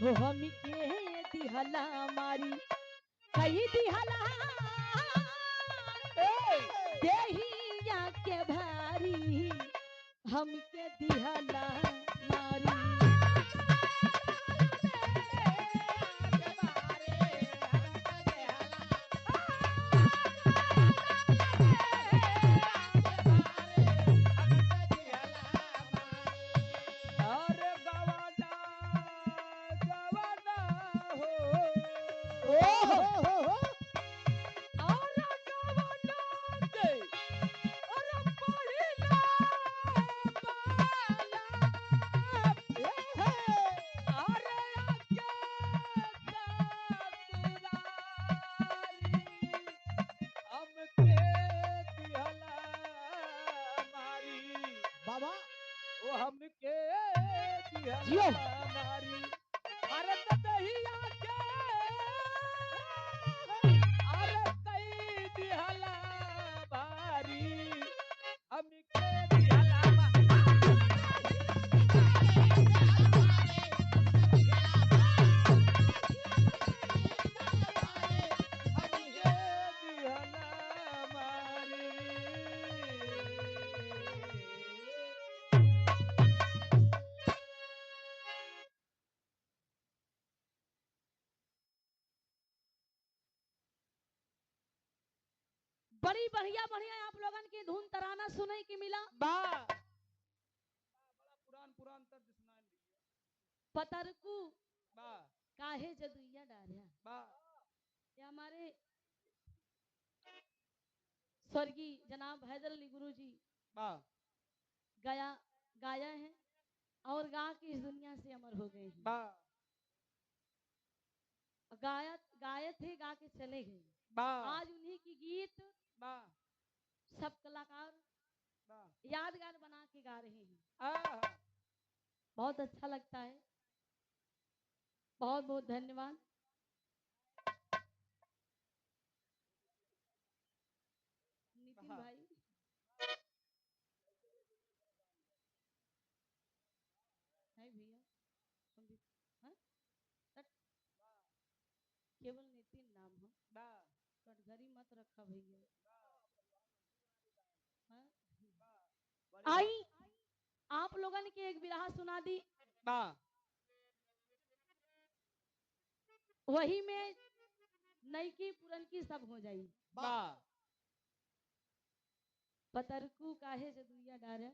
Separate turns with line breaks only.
हो हम के दिहला मारी कही दिहला देहिया के भारी हम के दिहला मारी
अरे गवाना गवाना हो
ओ हो
और गवाना के अरे पड़ी ना बाला अरे आके ससुरारी हमके दिहला मारी
बाबा
ओ हमके
जियो।
दिहला मारी अरे दहिया के अरे कई दिहला भारी हमके दिहला हमके दिहला मारी
बड़ी बढ़िया बढ़िया आप लोगन की धुन तराना सुने की मिला
बा बड़ा पुरान तर्ज सुनाए भैया
पतरकू
बा
काहे जदुइया डारिया
बा
ये हमारे स्वर्गीय जनाब हैदर अली गुरु जी
बा
गाया है और गा के इस दुनिया से अमर हो गए हैं
बा
गाए थे गा के चले गए
बा
आज उन्हीं की गीत
बा
सब कलाकार
बा
यादगार बना के गा रहे हैं
आ
बहुत अच्छा लगता है बहुत बहुत धन्यवाद नितिन
हाँ।
भाई है भैया संदीप हाँ? तट। केवल नितिन नाम हो
बा
कटघरी मत रखा भैया हाँ?
बड़ी
आई आप लोगन के एक बिरहा सुना दी
बा
वही में नई की पुरन की सब हो जाई
बा
पतरकू काहे जदुइया डारे